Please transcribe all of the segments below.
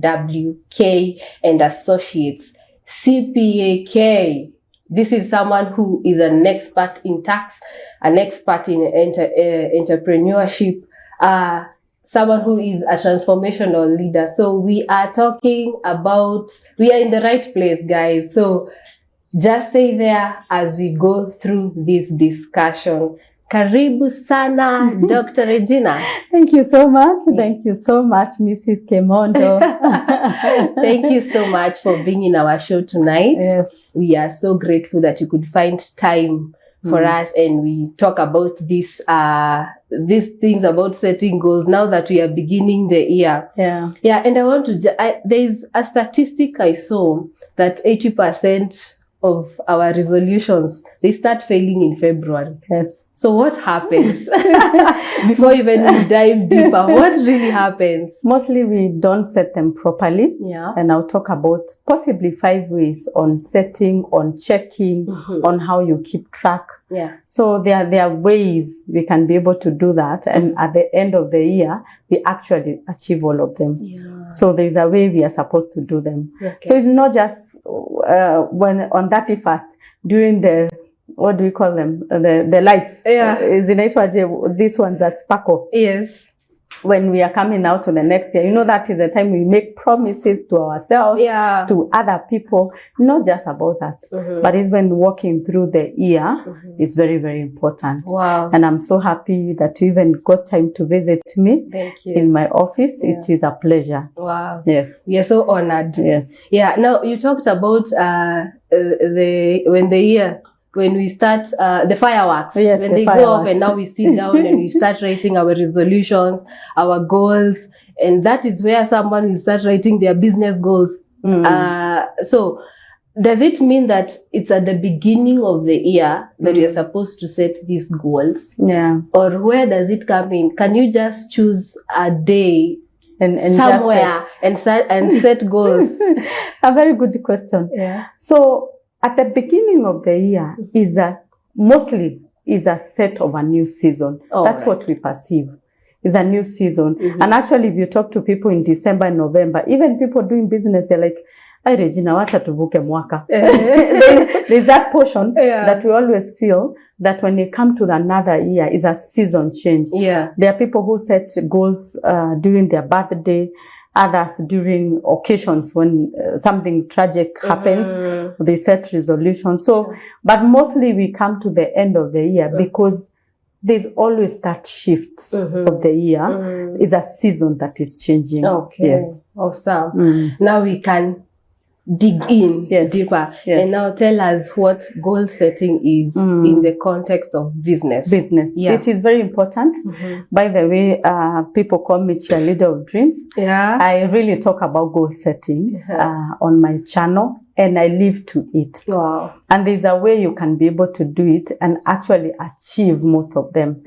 WK and Associates, CPA-K. This is someone who is an expert in tax, an expert in entrepreneurship, someone who is a transformational leader. So we are talking about, we are in the right place, guys. So just stay there as we go through this discussion. Karibu sana, Dr. Regina. Thank you so much. Thank you so much, Mrs. Kemondo. Thank you so much for being in our show tonight. Yes. We are so grateful that you could find time for us, and we talk about these things about setting goals now that we are beginning the year. Yeah. Yeah, and I want to, there's a statistic I saw that 80% of our resolutions, they start failing in February. Yes. So what happens? Before even we dive deeper, what really happens? Mostly we don't set them properly. Yeah. And I'll talk about possibly 5 ways on setting, on checking, on how you keep track. Yeah. So there are ways we can be able to do that. And at the end of the year, we actually achieve all of them. Yeah. So there's a way we are supposed to do them. Okay. So it's not just when on 31st, during the, what do we call them? The lights. Yeah. Is in it this one that sparkle. Yes. When we are coming out to the next year, you know, that is the time we make promises to ourselves, Yeah. to other people. Not just about that, but it's when walking through the year is very, very important. Wow. And I'm so happy that you even got time to visit me. Thank you. In my office. Yeah. It is a pleasure. Wow. Yes. We are so honored. Yes. Yeah. Now you talked about when we start the fireworks, Yes, when the they fireworks. go off, and now we sit down and we start writing our resolutions, our goals, and that is where someone will start writing their business goals. So does it mean that it's at the beginning of the year that you're supposed to set these goals? Yeah. Or where does it come in? Can you just choose a day And somewhere just and set goals? A very good question. Yeah. So at the beginning of the year mostly is a set of a new season. That's what we perceive. Is a new season. And actually, if you talk to people in December and November, even people doing business, they're like, "Ay, Regina, wacha tuvuke mwaka." There's that portion that we always feel that when they come to another year is a season change. Yeah. There are people who set goals during their birthday, others during occasions when something tragic happens, they set resolutions. So, but mostly we come to the end of the year because there's always that shift of the year. Is a season that is changing. Okay. Yes. Awesome. Now we can dig in deeper. Yes. And now tell us what goal setting is in the context of business. Yeah. It is very important. By the way, people call me cheerleader of dreams. Yeah. I really talk about goal setting on my channel, and I live to it. Wow. And there's a way you can be able to do it and actually achieve most of them.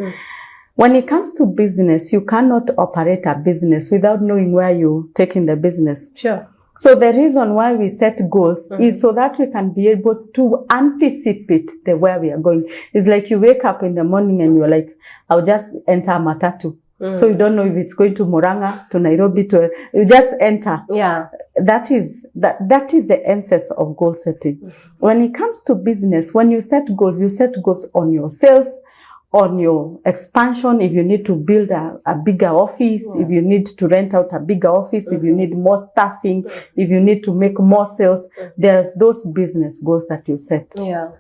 When it comes to business, you cannot operate a business without knowing where you're taking the business. Sure. So the reason why we set goals is so that we can be able to anticipate the where we are going. It's like you wake up in the morning and you're like, I'll just enter a matatu. So you don't know if it's going to Murang'a, to Nairobi, you just enter. Yeah. That is the essence of goal setting. When it comes to business, when you set goals on your sales, on your expansion, if you need to build a bigger office, if you need to rent out a bigger office, if you need more staffing, if you need to make more sales, there's those business goals that you set. Yeah.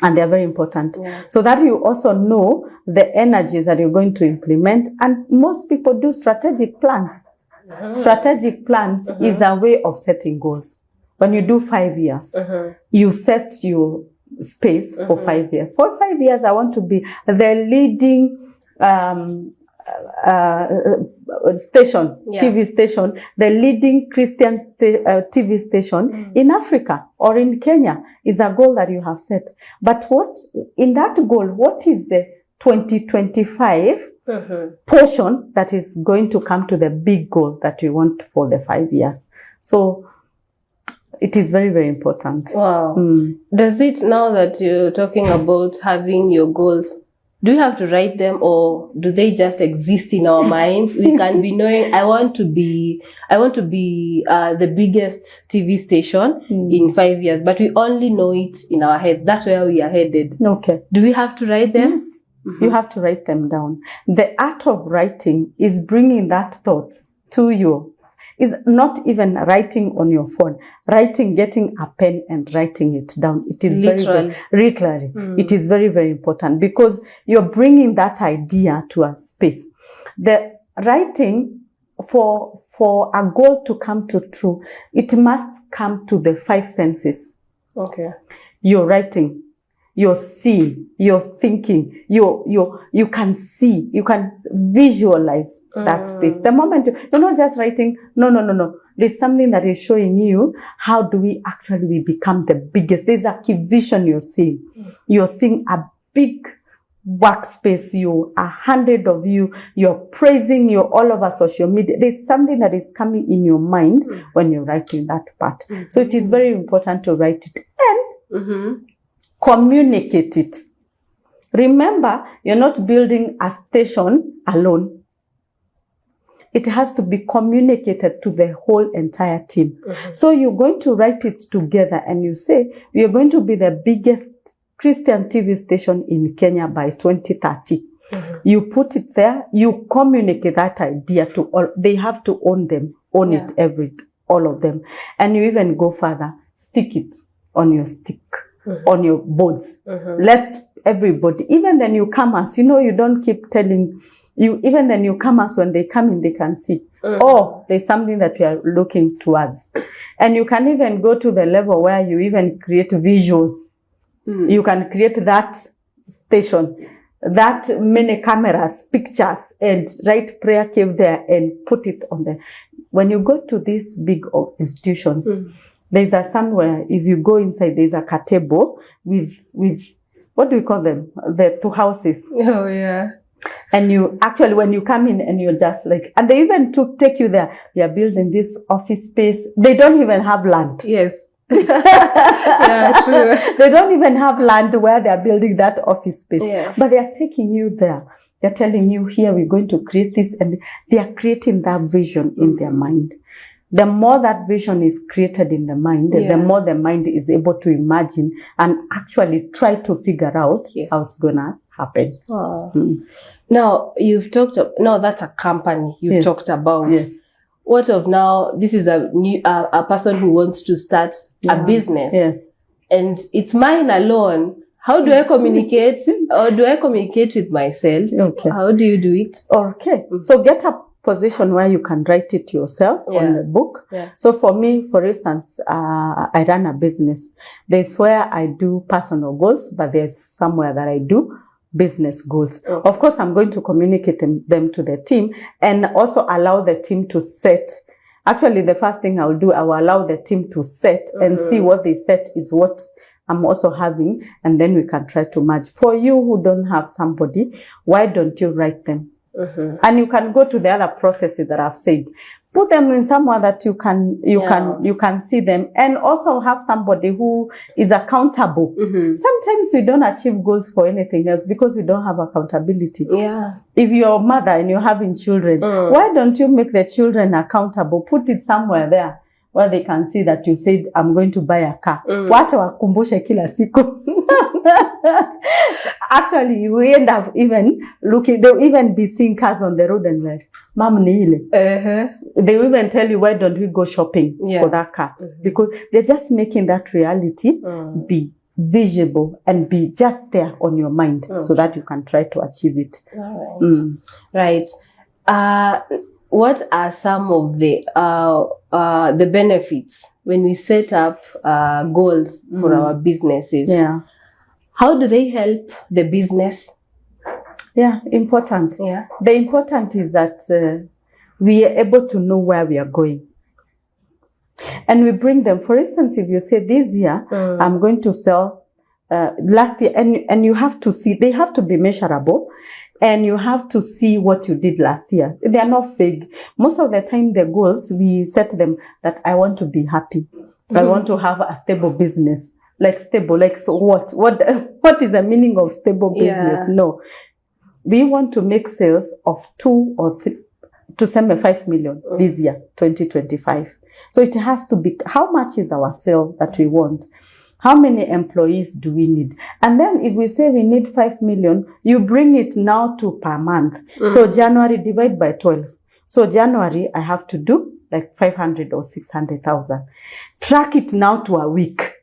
And they're very important. Yeah. So that you also know the energies that you're going to implement. And most people do strategic plans. Strategic plans is a way of setting goals. When you do 5 years, you set your space for 5 years. For 5 years, I want to be the leading station, TV station, the leading Christian TV station in Africa or in Kenya is a goal that you have set. But what in that goal, what is the 2025 portion that is going to come to the big goal that you want for the 5 years? So it is very, very important. Wow. Does it, now that you're talking about having your goals Do we have to write them, or do they just exist in our minds? We can be knowing, I want to be the biggest TV station in 5 years, but we only know it in our heads. That's where we are headed. Okay. Do we have to write them? Yes. You have to write them down. The art of writing is bringing that thought to you. Is not even writing on your phone. Writing, getting a pen and writing it down. It is literally. It is very, very important, because you're bringing that idea to a space. The writing, for a goal to come to true, it must come to the 5 senses. Okay. You're writing, you're seeing, you're thinking, you can see, you can visualize that space. The moment you're not just writing, no. There's something that is showing you, how do we actually become the biggest? There's a key vision you're seeing. You're seeing a big workspace, 100 of you, you're praising, you're all over social media. There's something that is coming in your mind when you're writing that part. So it is very important to write it and communicate it. Remember, you're not building a station alone. It has to be communicated to the whole entire team. So you're going to write it together and you say, we are going to be the biggest Christian TV station in Kenya by 2030. You put it there, you communicate that idea to all. They have to own it, all of them. And you even go further, stick it on your stick. On your boards. Let everybody, even the newcomers, you don't keep telling you, even the newcomers, when they come in, they can see, oh, there's something that we are looking towards. And you can even go to the level where you even create visuals. You can create that station, that many cameras, pictures, and write prayer cave there and put it on there. When you go to these big institutions, there's a somewhere, if you go inside, there's a table with what do we call them? The 2 houses. Oh, yeah. And you actually, when you come in and you're just like, and they even take you there. We are building this office space. They don't even have land. Yes. Yeah, true. They don't even have land where they are building that office space. Yeah. But they are taking you there. They're telling you, here we're going to create this, and they are creating that vision in their mind. The more that vision is created in the mind, the more the mind is able to imagine and actually try to figure out how it's going to happen. Oh. Now, you've talked about, now that's a company you've talked about. Yes. What of now, this is a person who wants to start a business. Yes. And it's mine alone. How do I communicate? Or do I communicate with myself? Okay. How do you do it? Okay. So get a position where you can write it yourself on the book. So for me, for instance, I run a business. There's where I do personal goals, but there's somewhere that I do business goals. Of course, I'm going to communicate them to the team and also allow the team to set. Actually, the first thing I'll do, I will allow the team to set and see what they set is what I'm also having, and then we can try to match. For you who don't have somebody, why don't you write them? And you can go to the other processes that I've said. Put them in somewhere that you can see them, and also have somebody who is accountable. Sometimes we don't achieve goals for anything else because we don't have accountability. If you're a mother and you're having children, why don't you make the children accountable? Put it somewhere there where they can see that you said, I'm going to buy a car. Wacha wakumbushe kila siku. Actually, we end up even looking, they'll even be seeing cars on the road and like, Mom ni ile. They will even tell you, why don't we go shopping for that car? Because they're just making that reality be visible and be just there on your mind so that you can try to achieve it. Right. What are some of the benefits when we set up goals for our businesses? How do they help the business? Important. The important is that we are able to know where we are going. And we bring them. For instance, if you say this year, I'm going to sell last year, and you have to see, they have to be measurable. And you have to see what you did last year. They are not fake. Most of the time, the goals, we set them that I want to be happy. I want to have a stable business. Like stable, like so what? What is the meaning of stable business? No. we want to make sales of 2 or 3 to 5 million this year, 2025. So it has to be, how much is our sale that we want? How many employees do we need? And then if we say we need 5 million, you bring it now to per month. So January divide by 12. So January, I have to do like 500 or 600,000. Track it now to a week.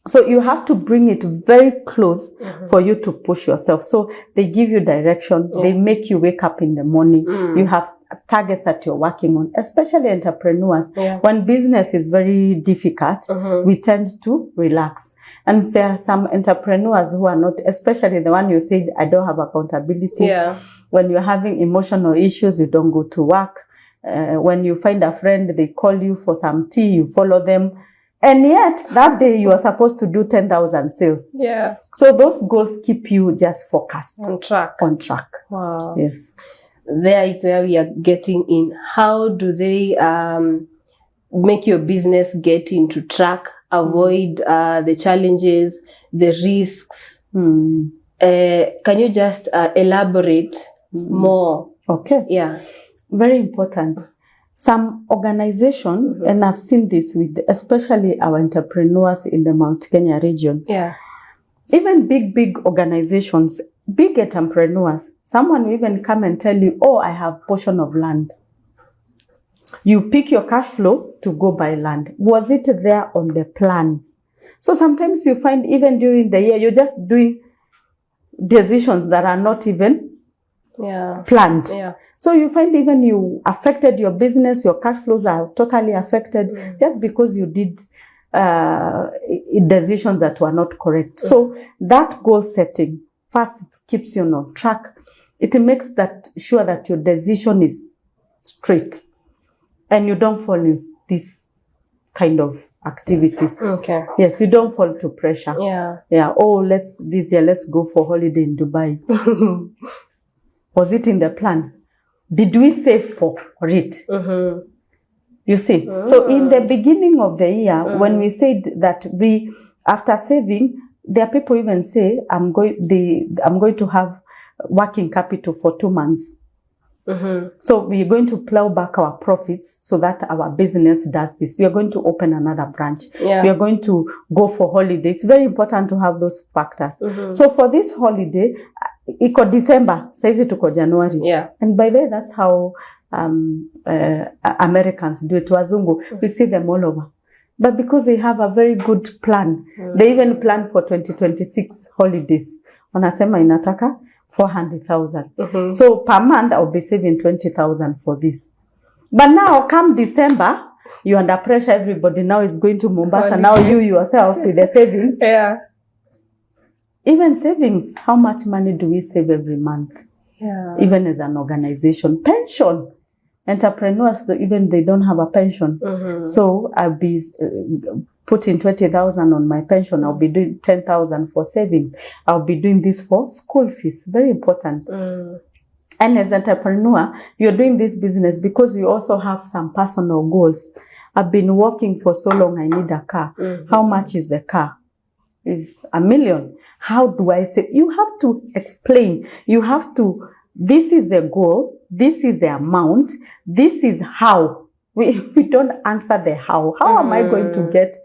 So you have to bring it very close for you to push yourself. So they give you direction. They make you wake up in the morning. You have targets that you're working on, especially entrepreneurs. When business is very difficult, we tend to relax. And there are some entrepreneurs who are not, especially the one you said, I don't have accountability. When you're having emotional issues, you don't go to work. When you find a friend, they call you for some tea, you follow them. And yet, that day you are supposed to do 10,000 sales. So those goals keep you just focused. On track. On track. Wow. Yes. There is where we are getting in. How do they make your business get into track, avoid the challenges, the risks? Can you just elaborate more? Okay. Yeah. Very important. Some organization, and I've seen this with especially our entrepreneurs in the Mount Kenya region. Even big organizations, big entrepreneurs, someone will even come and tell you, oh, I have portion of land. You pick your cash flow to go buy land. Was it there on the plan? So sometimes you find even during the year, you're just doing decisions that are not even planned. So you find even you affected your business, your cash flows are totally affected just because you did decisions that were not correct. So that goal setting, first, it keeps you on track. It makes that sure that your decision is straight and you don't fall in this kind of activities. Yes, you don't fall to pressure. Oh, this year let's go for holiday in Dubai. Was it in the plan? Did we save for it? You see, so in the beginning of the year, when we said that we, after saving, there are people even say, I'm going to have working capital for 2 months. So we're going to plow back our profits so that our business does this. We are going to open another branch. We are going to go for holiday. It's very important to have those factors. So for this holiday, iko December, saizi tuko January. And by the way, that's how Americans do it. Wazungu, we see them all over. But because they have a very good plan, they even plan for 2026 holidays. Wanasema inataka 400,000. So per month, I'll be saving 20,000 for this. But now, come December, you're under pressure. Everybody now is going to Mombasa. Now you yourself with the savings. Even savings, how much money do we save every month? Even as an organization. Pension. Entrepreneurs, even they don't have a pension. So I'll be putting 20,000 on my pension. I'll be doing 10,000 for savings. I'll be doing this for school fees. Very important. And as an entrepreneur, you're doing this business because you also have some personal goals. I've been working for so long, I need a car. How much is a car? It's $1 million. How do I say? You have to explain. You have to, this is the goal. This is the amount. This is how. We don't answer the how. How am I going to get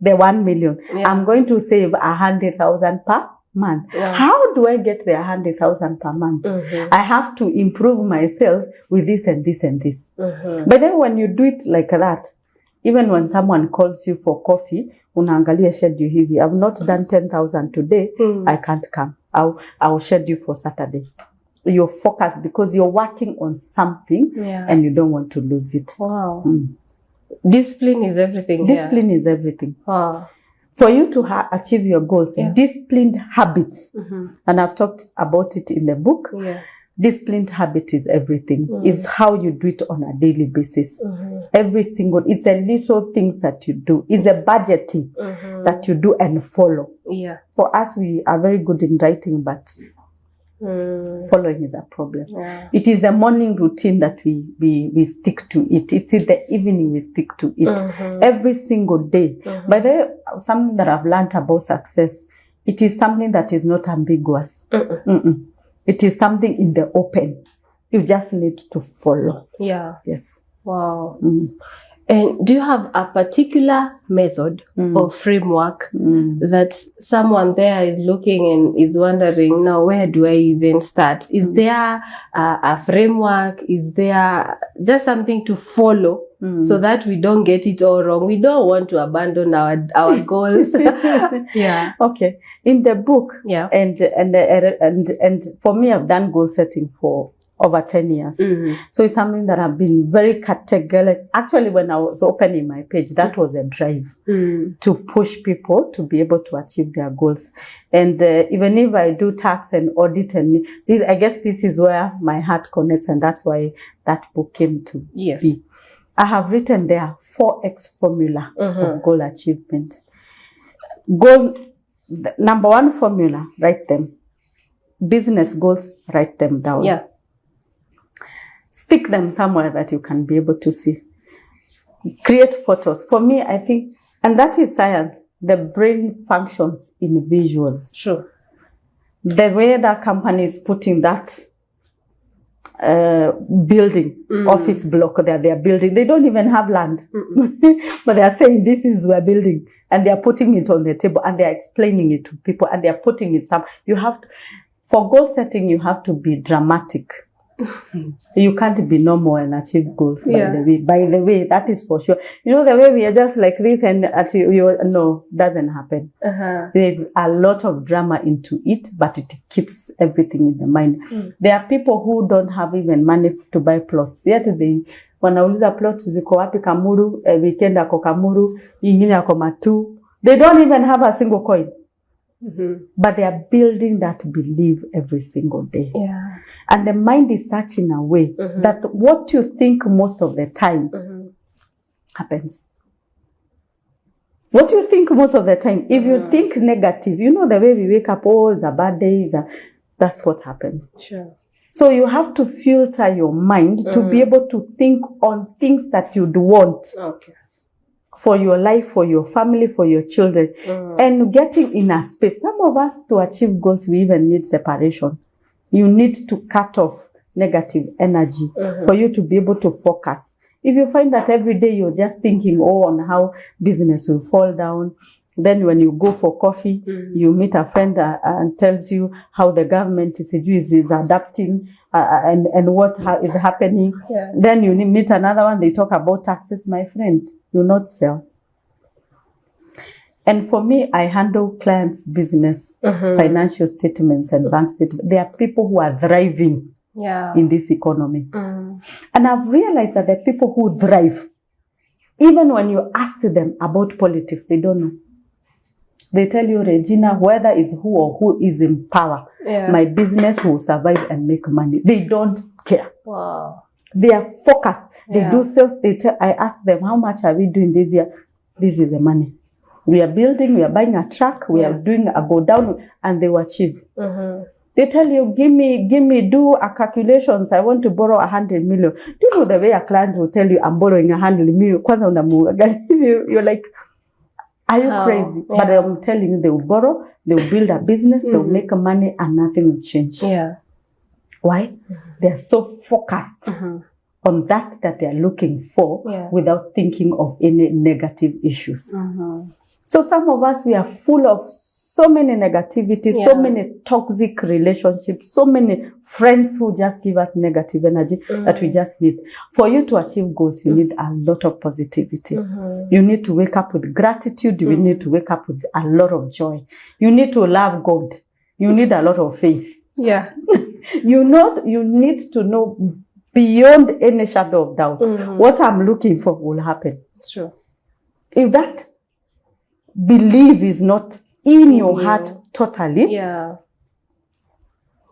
the 1 million? I'm going to save 100,000 per month. How do I get the 100,000 per month? I have to improve myself with this and this and this. But then when you do it like that, even when someone calls you for coffee, unaangalia schedule hivi. I've not done 10,000 today. I can't come. I'll schedule for Saturday. You're focused because you're working on something and you don't want to lose it. Wow. Discipline is everything. Discipline is everything. Wow. For you to achieve your goals, disciplined habits, and I've talked about it in the book, disciplined habit is everything. Is how you do it on a daily basis. Every single, it's a little things that you do. It's a budgeting that you do and follow. For us, we are very good in writing, but following is a problem. It is the morning routine that we stick to it. It's in the evening we stick to it. Every single day. By the way, something that I've learned about success, it is something that is not ambiguous. It is something in the open. You just need to follow. Yeah. Yes. Wow. And do you have a particular method or framework that someone there is looking and is wondering, now, where do I even start? Is there a framework? Is there just something to follow so that we don't get it all wrong? We don't want to abandon our goals. Yeah. Okay. In the book, yeah, and for me, I've done goal setting for over 10 years. So it's something that I've been very categorical. Actually, when I was opening my page, that was a drive to push people to be able to achieve their goals. And even if I do tax and audit, and this, I guess this is where my heart connects, and that's why that book came to be. I have written there 4X formula of goal achievement. Number one formula, write them. Business goals, write them down. Yeah. Stick them somewhere that you can be able to see. Create photos. For me, I think, and that is science, the brain functions in visuals. Sure. The way that company is putting that building, office block that they are building, they don't even have land. But they are saying, this is we're building. And they are putting it on the table and they are explaining it to people and they are putting it you have to, for goal setting, you have to be dramatic. You can't be normal and achieve goals. By the way, that is for sure. You know, the way we are just like this and no, doesn't happen. There's a lot of drama into it, but it keeps everything in the mind. There are people who don't have even money to buy plots. Yet wanauliza plots ziko wapi Kamuru, weekend ako Kamuru, ingine ako Matu. They don't even have a single coin. But they are building that belief every single day. Yeah. And the mind is such in a way that what you think most of the time happens. What you think most of the time, if you think negative, you know the way we wake up, oh, it's a bad day, that's what happens. Sure. So you have to filter your mind to be able to think on things that you'd want. Okay. For your life, for your family, for your children, and getting in a space. Some of us, to achieve goals, we even need separation. You need to cut off negative energy for you to be able to focus. If you find that every day you're just thinking on how business will fall down, then when you go for coffee, you meet a friend and tells you how the government is adapting and what is happening. Yeah. Then you meet another one, they talk about taxes. My friend, you not sell. And for me, I handle clients' business, financial statements and bank statements. There are people who are thriving in this economy. And I've realized that the people who thrive, even when you ask them about politics, they don't know. They tell you, Regina, whether it's who or who is in power, my business will survive and make money. They don't care. Wow. They are focused. They do sales. I ask them, how much are we doing this year? This is the money. We are building, we are buying a truck, we are doing a go down, and they will achieve. They tell you, give me, do a calculations. I want to borrow 100 million. Do you know the way a client will tell you, I'm borrowing 100 million? You're like, are you crazy? Yeah. But I'm telling you, they will borrow, they will build a business, they will make money, and nothing will change. Yeah. Why? They are so focused on that they are looking for without thinking of any negative issues. So some of us, we are full of so many negativity, so many toxic relationships, so many friends who just give us negative energy that we just need. For you to achieve goals, you need a lot of positivity. You need to wake up with gratitude. You need to wake up with a lot of joy. You need to love God. You need a lot of faith. Yeah. You need to know beyond any shadow of doubt what I'm looking for will happen. It's true. If that belief is not in your heart totally,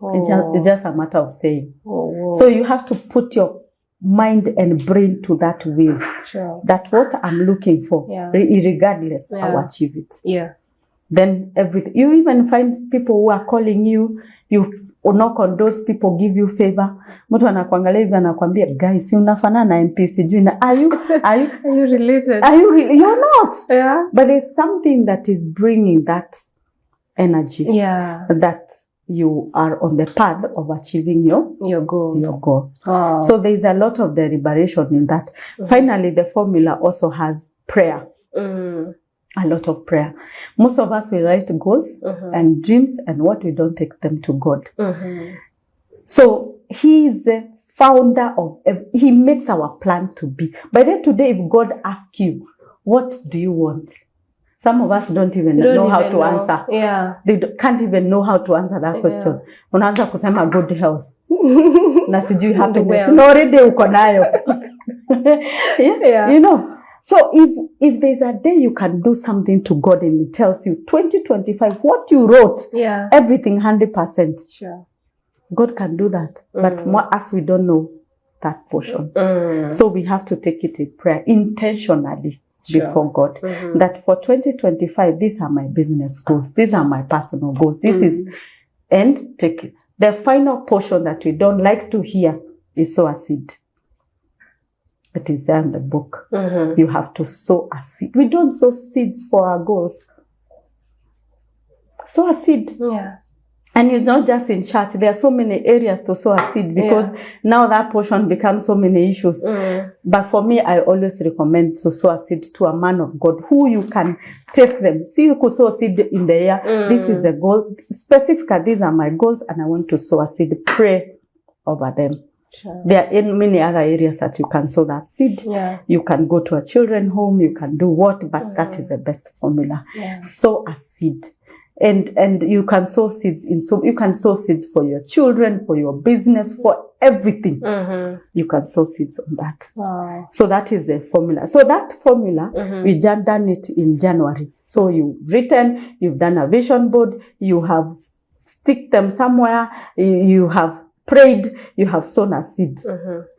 it's just a matter of saying. So you have to put your mind and brain to that wave. Sure. That what I'm looking for, regardless, I'll achieve it. Yeah. Then everything. You even find people who are calling you. You knock on those people, give you favor. Mtu anakuangalia hivi anakuambia, guys, si unafanana na MP sijui. Are you related? Are you really? You're not. Yeah. But there's something that is bringing that energy. Yeah. That you are on the path of achieving Your goals. your goal. Oh. So there is a lot of deliberation in that. Finally, the formula also has prayer. A lot of prayer. Most of us will write goals and dreams, and what we don't take them to God. So he is the founder of, he makes our plan to be. By then today, if God asks you, what do you want? Some of us don't even know how to answer. Yeah. They can't even know how to answer that question. Unaanza kusema good health. Na sijui happiness. No, already uko nayo. You know. So if there's a day you can do something to God and it tells you 2025, what you wrote, everything 100%. Sure. God can do that. But more as we don't know that portion. So we have to take it in prayer intentionally. Before God, that for 2025, these are my business goals, these are my personal goals, this is, and take it. The final portion that we don't like to hear is sow a seed. It is there in the book. You have to sow a seed. We don't sow seeds for our goals. Sow a seed. Yeah. And it's not just in church. There are so many areas to sow a seed because now that portion becomes so many issues. But for me, I always recommend to sow a seed to a man of God who you can take them. See, you could sow a seed in the air. This is the goal. Specifically, these are my goals and I want to sow a seed. Pray over them. Sure. There are many other areas that you can sow that seed. You can go to a children's home. You can do what, but that is the best formula. Sow a seed. And you can sow seeds you can sow seeds for your children, for your business, for everything. You can sow seeds on that. Wow. So that is the formula. So that formula, we just done it in January. So you've written, you've done a vision board, you have stick them somewhere, you have prayed, you have sown a seed.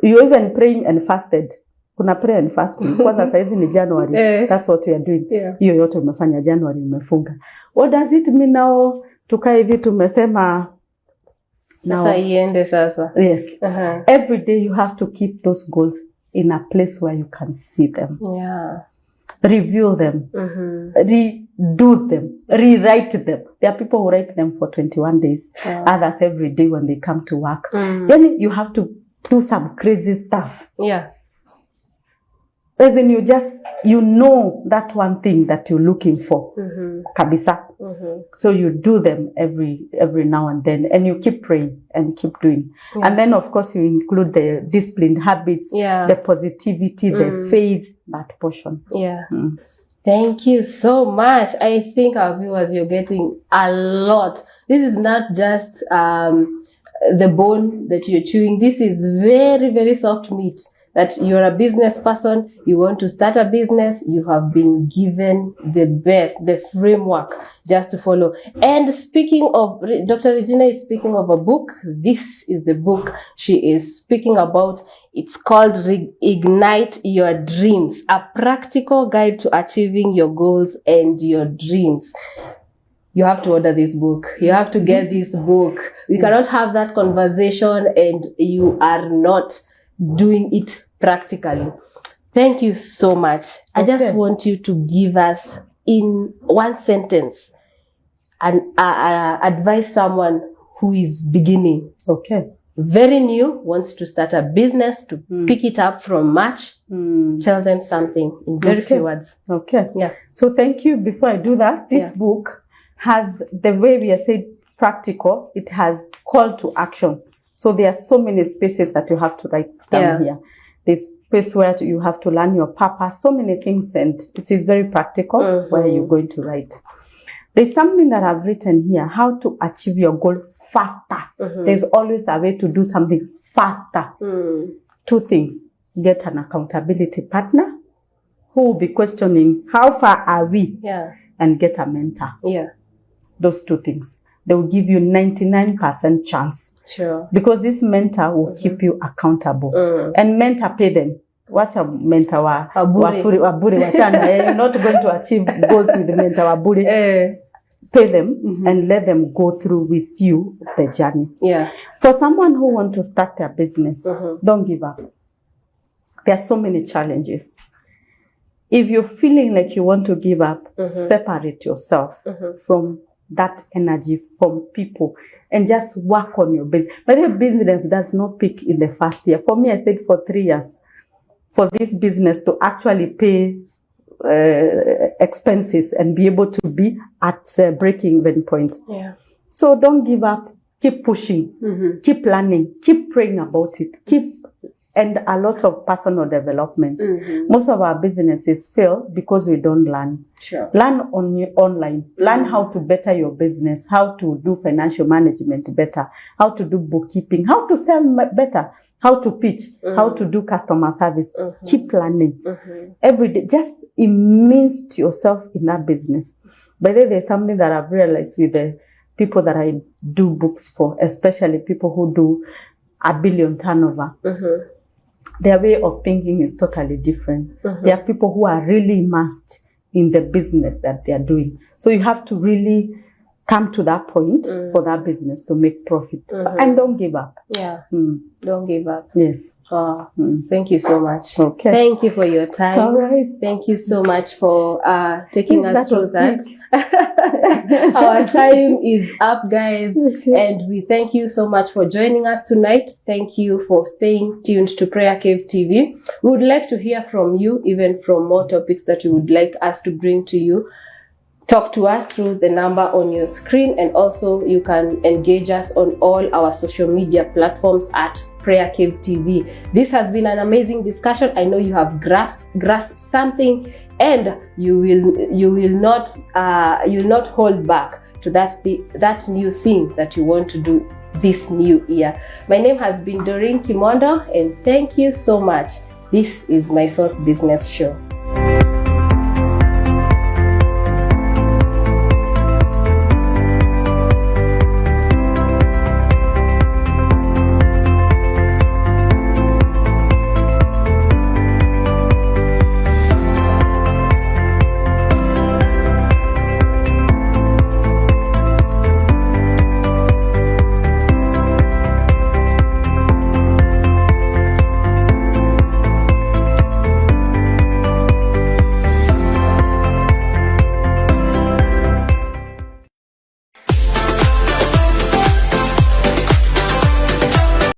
You even praying and fasted. Kuna prayer and fasting. Kwanza saizi ni January. That's what we are doing. Hiyo yote umefanya January, umefunga. What does it mean now? Tukae hivi tumesema now. Sasa iende sasa. Yes. Every day you have to keep those goals in a place where you can see them. Review them. Redo them. Rewrite them. There are people who write them for 21 days. Others every day when they come to work. Then you have to do some crazy stuff. As in you know that one thing that you're looking for. Kabisa. So you do them every now and then, and you keep praying and keep doing. And then of course you include the disciplined habits, the positivity, the faith, that portion. Thank you so much. I think our viewers, you're getting a lot. This is not just the bone that you're chewing. This is very, very soft meat. That you're a business person, you want to start a business, you have been given the best, the framework just to follow. And speaking of, Dr. Regina is speaking of a book. This is the book she is speaking about. It's called Ignite Your Dreams, a practical guide to achieving your goals and your dreams. You have to order this book. You have to get this book. We cannot have that conversation and you are not doing it practically. Thank you so much. I just want you to give us in one sentence and advise someone who is beginning. Very new, wants to start a business, to pick it up from March. Tell them something in very few words. So thank you. Before I do that, this book has, the way we are saying practical, it has call to action. So there are so many spaces that you have to write down here. There's space where you have to learn your purpose, so many things, and it is very practical where you're going to write. There's something that I've written here, how to achieve your goal faster. There's always a way to do something faster. 2 things. Get an accountability partner who will be questioning how far are we, and get a mentor. Those 2 things. They will give you 99% chance. Because this mentor will keep you accountable. And mentor, pay them. What a mentor waburi wachana. You're not going to achieve goals with the mentor waburi. Pay them and let them go through with you the journey. For someone who wants to start their business, don't give up. There are so many challenges. If you're feeling like you want to give up, separate yourself from that energy from people and just work on your business. But the business does not peak in the first year. For me, I stayed for 3 years for this business to actually pay expenses and be able to be at break-even point. Yeah. So don't give up. Keep pushing. Keep learning. Keep praying about it. And a lot of personal development. Most of our businesses fail because we don't learn. Sure. Learn online. Learn how to better your business, how to do financial management better, how to do bookkeeping, how to sell better, how to pitch, how to do customer service. Keep learning. Every day. Just immerse yourself in that business. By the way, there's something that I've realized with the people that I do books for, especially people who do $1 billion turnover. Their way of thinking is totally different. There are people who are really immersed in the business that they are doing. So you have to really come to that point for that business to make profit. And don't give up. Yeah. Don't give up. Yes. Oh, thank you so much. Okay. Thank you for your time. All right. Thank you so much for taking us through that. Quick. Our time is up, guys. And we thank you so much for joining us tonight. Thank you for staying tuned to Prayer Cave TV. We would like to hear from you, even from more topics that you would like us to bring to you. Talk to us through the number on your screen, and also you can engage us on all our social media platforms at Prayer Cave TV. This has been an amazing discussion. I know you have grasped something, and you will not hold back to that new thing that you want to do this new year. My name has been Doreen Kimondo, and thank you so much. This is my Source Business Show.